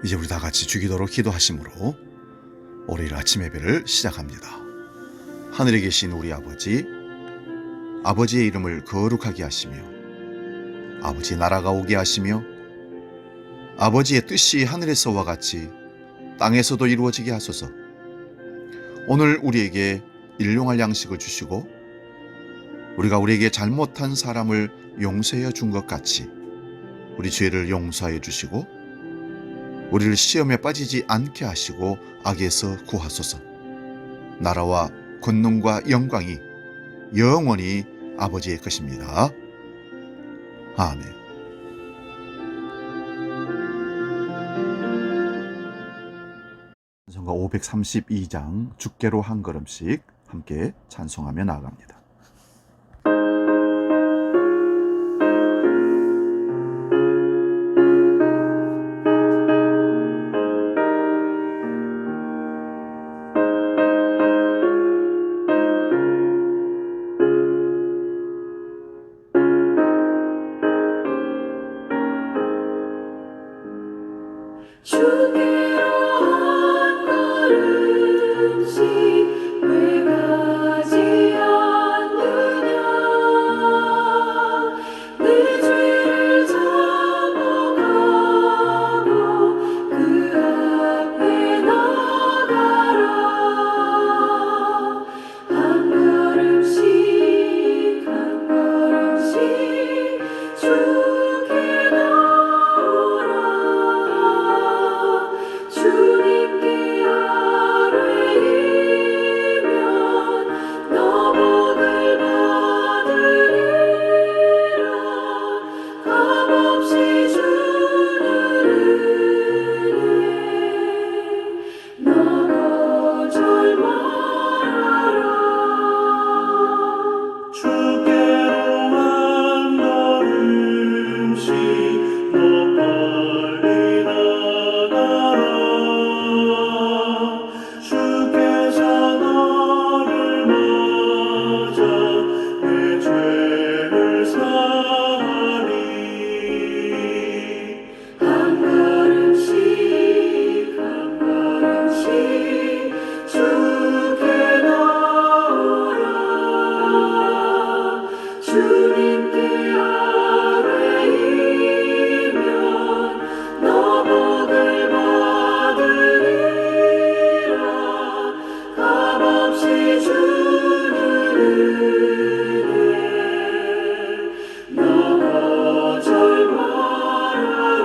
이제 우리 다 같이 주기도로 기도하심으로 월요일 아침 예배를 시작합니다. 하늘에 계신 우리 아버지, 아버지의 이름을 거룩하게 하시며 아버지의 나라가 오게 하시며 아버지의 뜻이 하늘에서와 같이 땅에서도 이루어지게 하소서. 오늘 우리에게 일용할 양식을 주시고 우리가 우리에게 잘못한 사람을 용서해 준 것 같이 우리 죄를 용서하여 주시고 우리를 시험에 빠지지 않게 하시고 악에서 구하소서. 나라와 권능과 영광이 영원히 아버지의 것입니다. 아멘. 찬송가 532장 주께로 한 걸음씩 함께 찬송하며 나아갑니다. 주께로 한 걸음씩 왜 가지 않느냐. 내 죄를 접어가고 그 앞에 나가라. 한 걸음씩 한 걸음씩 주께 나오라. 주님께 아뢰이면 너복을 받으리라. 값없이 주는 은혜 너 거절 말아라. 주께로 한 걸음씩 너 빨리 나가라. 주께서 너를 맞아 내 죄를 사하리. 한 걸음씩 한 걸음씩 주께 나오라. 주님께 아뢰이면 너복을 받으리라. 값없이 주는 은혜 너 거절 말아라.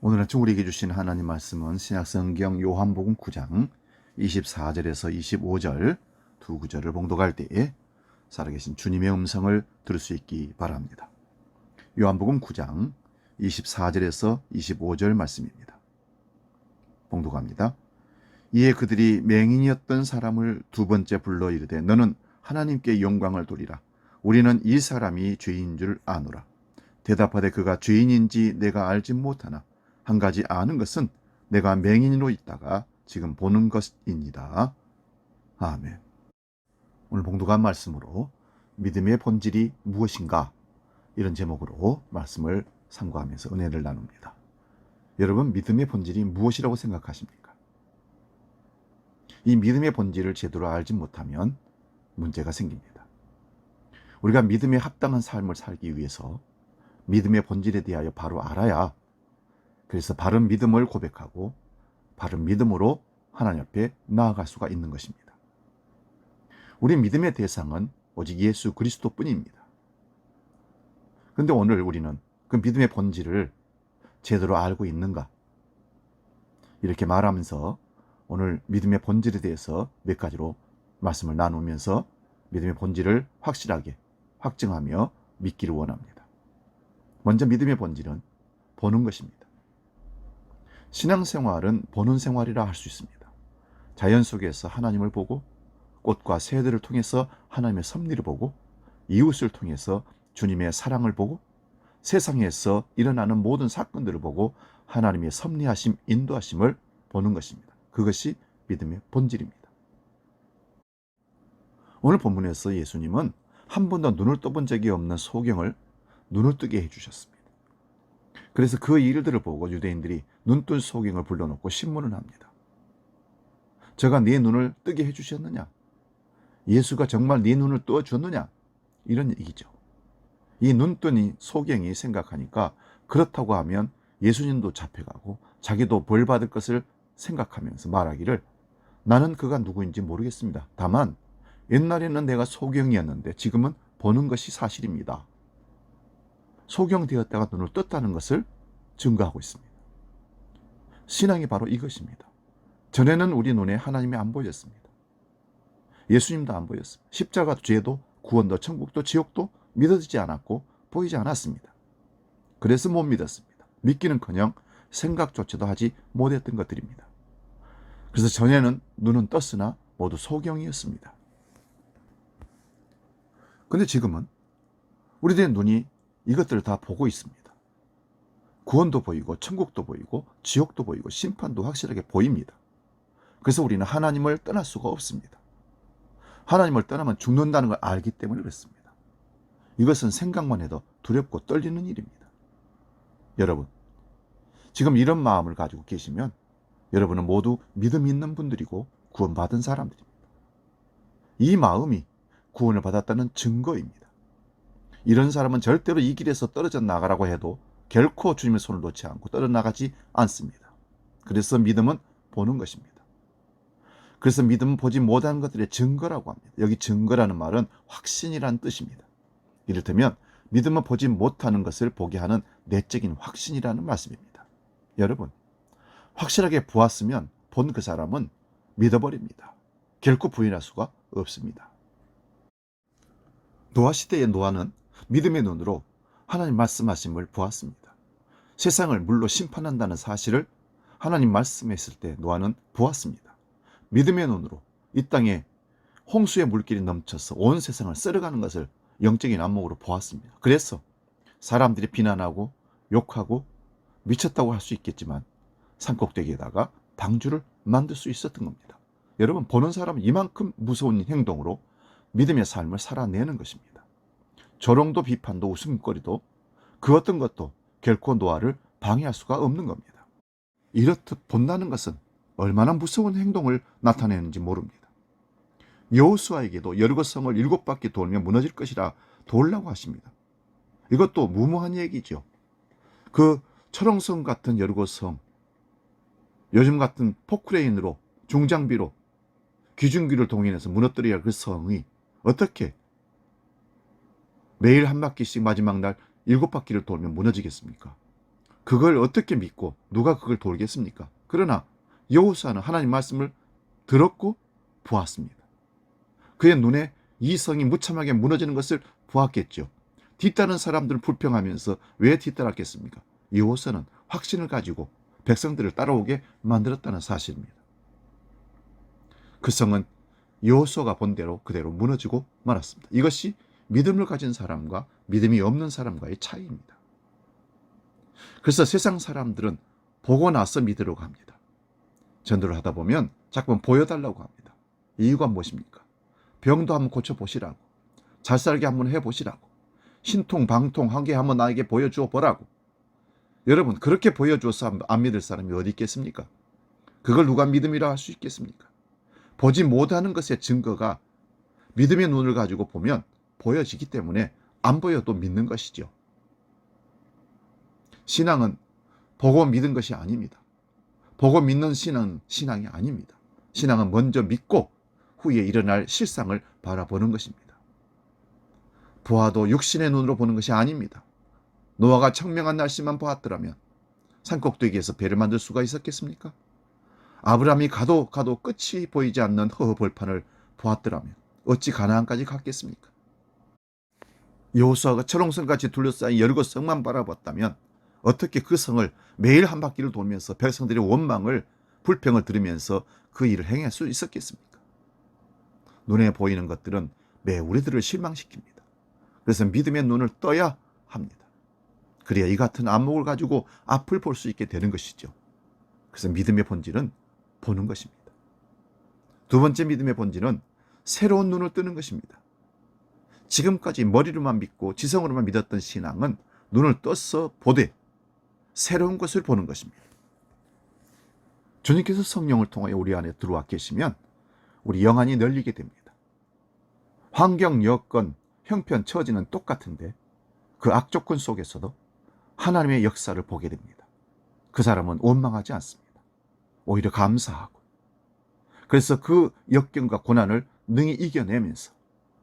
오늘 아침 우리에게 주신 하나님 말씀은 신약성경 요한복음 9장 24절에서 25절 두 구절을 봉독할 때에 살아계신 주님의 음성을 들을 수 있기 바랍니다. 요한복음 9장 24절에서 25절 말씀입니다. 봉독합니다. 이에 그들이 맹인이었던 사람을 두 번째 불러 이르되 너는 하나님께 영광을 돌리라. 우리는 이 사람이 죄인 줄 아노라. 대답하되 그가 죄인인지 내가 알지 못하나 한 가지 아는 것은 내가 맹인으로 있다가 지금 보는 것입니다. 아멘. 오늘 봉독한 말씀으로 믿음의 본질이 무엇인가, 이런 제목으로 말씀을 상고하면서 은혜를 나눕니다. 여러분, 믿음의 본질이 무엇이라고 생각하십니까? 이 믿음의 본질을 제대로 알지 못하면 문제가 생깁니다. 우리가 믿음에 합당한 삶을 살기 위해서 믿음의 본질에 대하여 바로 알아야, 그래서 바른 믿음을 고백하고 바른 믿음으로 하나님 앞에 나아갈 수가 있는 것입니다. 우리 믿음의 대상은 오직 예수 그리스도뿐입니다. 그런데 오늘 우리는 그 믿음의 본질을 제대로 알고 있는가? 이렇게 말하면서 오늘 믿음의 본질에 대해서 몇 가지로 말씀을 나누면서 믿음의 본질을 확실하게 확증하며 믿기를 원합니다. 먼저 믿음의 본질은 보는 것입니다. 신앙생활은 보는 생활이라 할 수 있습니다. 자연 속에서 하나님을 보고, 꽃과 새들을 통해서 하나님의 섭리를 보고, 이웃을 통해서 주님의 사랑을 보고, 세상에서 일어나는 모든 사건들을 보고 하나님의 섭리하심, 인도하심을 보는 것입니다. 그것이 믿음의 본질입니다. 오늘 본문에서 예수님은 한 번도 눈을 떠본 적이 없는 소경을 눈을 뜨게 해주셨습니다. 그래서 그 일들을 보고 유대인들이 눈뜬 소경을 불러놓고 신문을 합니다. 저가 네 눈을 뜨게 해주셨느냐? 예수가 정말 네 눈을 떠주었느냐? 이런 얘기죠. 이 눈뜬 소경이 생각하니까 그렇다고 하면 예수님도 잡혀가고 자기도 벌 받을 것을 생각하면서 말하기를, 나는 그가 누구인지 모르겠습니다. 다만 옛날에는 내가 소경이었는데 지금은 보는 것이 사실입니다. 소경되었다가 눈을 떴다는 것을 증거하고 있습니다. 신앙이 바로 이것입니다. 전에는 우리 눈에 하나님이 안 보였습니다. 예수님도 안 보였습니다. 십자가 죄도 구원도 천국도 지옥도 믿어지지 않았고 보이지 않았습니다. 그래서 못 믿었습니다. 믿기는커녕 생각조차도 하지 못했던 것들입니다. 그래서 전에는 눈은 떴으나 모두 소경이었습니다. 근데 지금은 우리들의 눈이 이것들을 다 보고 있습니다. 구원도 보이고 천국도 보이고 지옥도 보이고 심판도 확실하게 보입니다. 그래서 우리는 하나님을 떠날 수가 없습니다. 하나님을 떠나면 죽는다는 걸 알기 때문에 그렇습니다. 이것은 생각만 해도 두렵고 떨리는 일입니다. 여러분, 지금 이런 마음을 가지고 계시면 여러분은 모두 믿음 있는 분들이고 구원받은 사람들입니다. 이 마음이 구원을 받았다는 증거입니다. 이런 사람은 절대로 이 길에서 떨어져 나가라고 해도 결코 주님의 손을 놓지 않고 떨어나가지 않습니다. 그래서 믿음은 보는 것입니다. 그래서 믿음은 보지 못한 것들의 증거라고 합니다. 여기 증거라는 말은 확신이라는 뜻입니다. 이를테면 믿음은 보지 못하는 것을 보게 하는 내적인 확신이라는 말씀입니다. 여러분, 확실하게 보았으면 본 그 사람은 믿어버립니다. 결코 부인할 수가 없습니다. 노아 시대의 노아는 믿음의 눈으로 하나님 말씀하심을 보았습니다. 세상을 물로 심판한다는 사실을 하나님 말씀했을 때 노아는 보았습니다. 믿음의 눈으로 이 땅에 홍수의 물길이 넘쳐서 온 세상을 썰어가는 것을 영적인 안목으로 보았습니다. 그래서 사람들이 비난하고 욕하고 미쳤다고 할 수 있겠지만 산꼭대기에다가 방주를 만들 수 있었던 겁니다. 여러분, 보는 사람은 이만큼 무서운 행동으로 믿음의 삶을 살아내는 것입니다. 조롱도 비판도 웃음거리도 그 어떤 것도 결코 노아를 방해할 수가 없는 겁니다. 이렇듯 본다는 것은 얼마나 무서운 행동을 나타내는지 모릅니다. 여호수아에게도 여리고 성을 7바퀴 돌면 무너질 것이라 돌라고 하십니다. 이것도 무모한 얘기죠. 그 철옹성 같은 여리고 성, 요즘 같은 포크레인으로 중장비로 기중기를 동원해서 무너뜨려야 할 그 성이 어떻게 매일 한 바퀴씩 마지막 날 7바퀴를 돌면 무너지겠습니까? 그걸 어떻게 믿고 누가 그걸 돌겠습니까? 그러나 여호수아는 하나님 말씀을 들었고 보았습니다. 그의 눈에 이 성이 무참하게 무너지는 것을 보았겠죠. 뒤따른 사람들을 불평하면서 왜 뒤따랐겠습니까? 여호수아는 확신을 가지고 백성들을 따라오게 만들었다는 사실입니다. 그 성은 여호수아가 본 대로 그대로 무너지고 말았습니다. 이것이 믿음을 가진 사람과 믿음이 없는 사람과의 차이입니다. 그래서 세상 사람들은 보고 나서 믿으려고 합니다. 전도를 하다 보면 자꾸만 보여달라고 합니다. 이유가 무엇입니까? 병도 한번 고쳐보시라고, 잘 살게 한번 해보시라고, 신통 방통 한 개 한번 나에게 보여주어 보라고. 여러분, 그렇게 보여줘서 안 믿을 사람이 어디 있겠습니까? 그걸 누가 믿음이라 할 수 있겠습니까? 보지 못하는 것의 증거가 믿음의 눈을 가지고 보면 보여지기 때문에 안 보여도 믿는 것이죠. 신앙은 보고 믿은 것이 아닙니다. 보고 믿는 신앙이 아닙니다. 신앙은 먼저 믿고 후에 일어날 실상을 바라보는 것입니다. 보아도 육신의 눈으로 보는 것이 아닙니다. 노아가 청명한 날씨만 보았더라면 산꼭대기에서 배를 만들 수가 있었겠습니까? 아브라함이 가도 끝이 보이지 않는 허허벌판을 보았더라면 어찌 가나안까지 갔겠습니까? 여호수아가 철옹성같이 둘러싸인 여리고 성만 바라봤다면 어떻게 그 성을 매일 한 바퀴를 돌면서 백성들의 원망을, 불평을 들으면서 그 일을 행할 수 있었겠습니까? 눈에 보이는 것들은 매우 우리들을 실망시킵니다. 그래서 믿음의 눈을 떠야 합니다. 그래야 이 같은 안목을 가지고 앞을 볼 수 있게 되는 것이죠. 그래서 믿음의 본질은 보는 것입니다. 두 번째 믿음의 본질은 새로운 눈을 뜨는 것입니다. 지금까지 머리로만 믿고 지성으로만 믿었던 신앙은 눈을 떠서 보되 새로운 것을 보는 것입니다. 주님께서 성령을 통하여 우리 안에 들어와 계시면 우리 영안이 열리게 됩니다. 환경, 여건, 형편, 처지는 똑같은데 그 악조건 속에서도 하나님의 역사를 보게 됩니다. 그 사람은 원망하지 않습니다. 오히려 감사하고, 그래서 그 역경과 고난을 능히 이겨내면서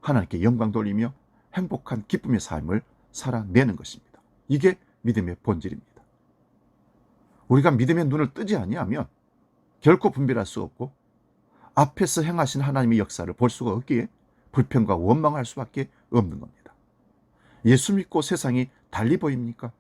하나님께 영광 돌리며 행복한 기쁨의 삶을 살아내는 것입니다. 이게 믿음의 본질입니다. 우리가 믿음의 눈을 뜨지 아니하면 결코 분별할 수 없고 앞에서 행하신 하나님의 역사를 볼 수가 없기에 불평과 원망할 수밖에 없는 겁니다. 예수 믿고 세상이 달리 보입니까?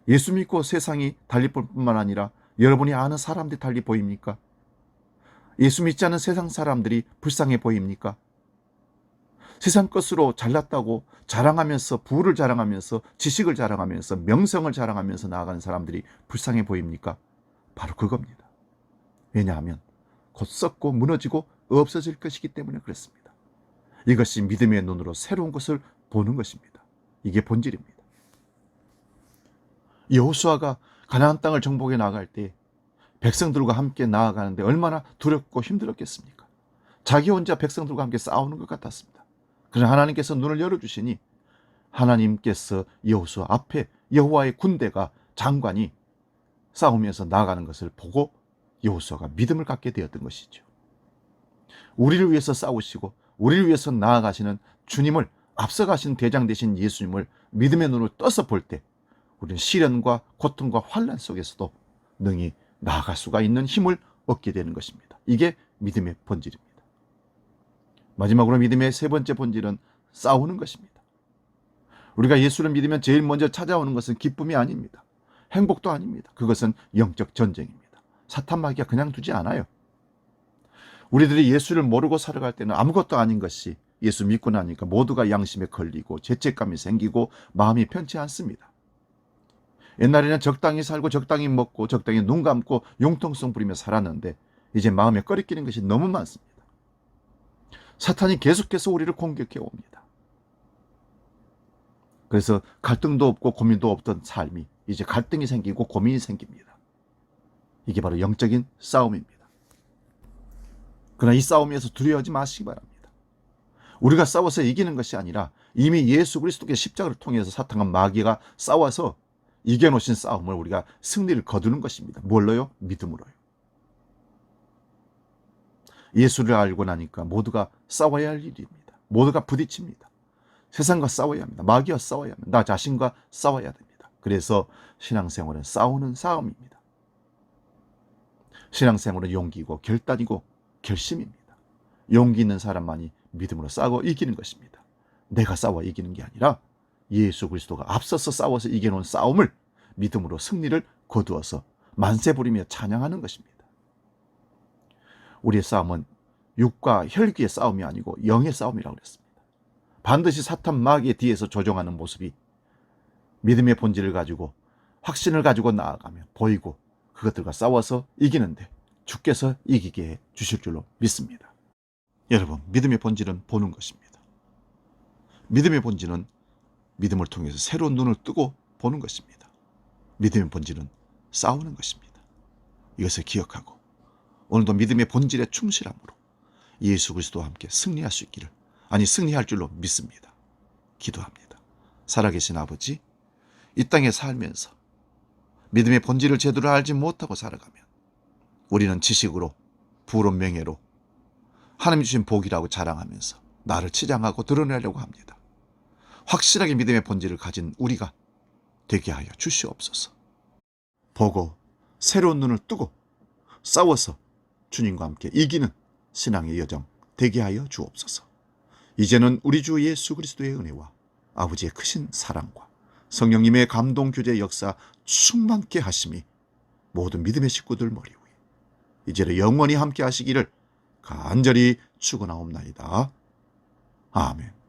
예수 믿고 세상이 달리 볼 뿐만 아니라 여러분이 아는 사람들이 달리 보입니까? 예수 믿지 않은 세상 사람들이 불쌍해 보입니까? 세상 것으로 잘났다고 자랑하면서, 부를 자랑하면서, 지식을 자랑하면서, 명성을 자랑하면서 나아가는 사람들이 불쌍해 보입니까? 바로 그겁니다. 왜냐하면 곧 썩고 무너지고 없어질 것이기 때문에 그렇습니다. 이것이 믿음의 눈으로 새로운 것을 보는 것입니다. 이게 본질입니다. 여호수아가 가나안 땅을 정복해 나갈 때 백성들과 함께 나아가는데 얼마나 두렵고 힘들었겠습니까? 자기 혼자 백성들과 함께 싸우는 것 같았습니다. 그러나 하나님께서 눈을 열어주시니 하나님께서 여호수아 앞에 여호와의 군대가, 장관이 싸우면서 나아가는 것을 보고 여호수아가 믿음을 갖게 되었던 것이죠. 우리를 위해서 싸우시고 우리를 위해서 나아가시는 주님을, 앞서가신 대장 되신 예수님을 믿음의 눈을 떠서 볼 때 우리는 시련과 고통과 환난 속에서도 능히 나아갈 수가 있는 힘을 얻게 되는 것입니다. 이게 믿음의 본질입니다. 마지막으로 믿음의 세 번째 본질은 싸우는 것입니다. 우리가 예수를 믿으면 제일 먼저 찾아오는 것은 기쁨이 아닙니다. 행복도 아닙니다. 그것은 영적 전쟁입니다. 사탄 마귀가 그냥 두지 않아요. 우리들이 예수를 모르고 살아갈 때는 아무것도 아닌 것이 예수 믿고 나니까 모두가 양심에 걸리고 죄책감이 생기고 마음이 편치 않습니다. 옛날에는 적당히 살고 적당히 먹고 적당히 눈 감고 융통성 부리며 살았는데 이제 마음에 꺼리끼는 것이 너무 많습니다. 사탄이 계속해서 우리를 공격해 옵니다. 그래서 갈등도 없고 고민도 없던 삶이 이제 갈등이 생기고 고민이 생깁니다. 이게 바로 영적인 싸움입니다. 그러나 이 싸움에서 두려워하지 마시기 바랍니다. 우리가 싸워서 이기는 것이 아니라 이미 예수 그리스도의 십자가를 통해서 사탄과 마귀가 싸워서 이겨놓으신 싸움을 우리가 승리를 거두는 것입니다. 뭘로요? 믿음으로요. 예수를 알고 나니까 모두가 싸워야 할 일입니다. 모두가 부딪힙니다. 세상과 싸워야 합니다. 마귀와 싸워야 합니다. 나 자신과 싸워야 됩니다. 그래서 신앙생활은 싸우는 싸움입니다. 신앙생활은 용기고 결단이고 결심입니다. 용기 있는 사람만이 믿음으로 싸워 이기는 것입니다. 내가 싸워 이기는 게 아니라 예수 그리스도가 앞서서 싸워서 이겨놓은 싸움을 믿음으로 승리를 거두어서 만세 부리며 찬양하는 것입니다. 우리의 싸움은 육과 혈기의 싸움이 아니고 영의 싸움이라고 그랬습니다. 반드시 사탄 마귀의 뒤에서 조종하는 모습이 믿음의 본질을 가지고 확신을 가지고 나아가며 보이고 그것들과 싸워서 이기는데 주께서 이기게 해 주실 줄로 믿습니다. 여러분, 믿음의 본질은 보는 것입니다. 믿음의 본질은 믿음을 통해서 새로운 눈을 뜨고 보는 것입니다. 믿음의 본질은 싸우는 것입니다. 이것을 기억하고 오늘도 믿음의 본질에 충실함으로 예수 그리스도와 함께 승리할 수 있기를, 승리할 줄로 믿습니다. 기도합니다. 살아계신 아버지, 이 땅에 살면서 믿음의 본질을 제대로 알지 못하고 살아가면 우리는 지식으로, 부론 명예로 하나님이 주신 복이라고 자랑하면서 나를 치장하고 드러내려고 합니다. 확실하게 믿음의 본질을 가진 우리가 되게 하여 주시옵소서. 보고 새로운 눈을 뜨고 싸워서 주님과 함께 이기는 신앙의 여정 되게 하여 주옵소서. 이제는 우리 주 예수 그리스도의 은혜와 아버지의 크신 사랑과 성령님의 감동 교제 역사 충만케 하심이 모든 믿음의 식구들 머리 위에 이제는 영원히 함께 하시기를 간절히 축원하옵나이다. 아멘.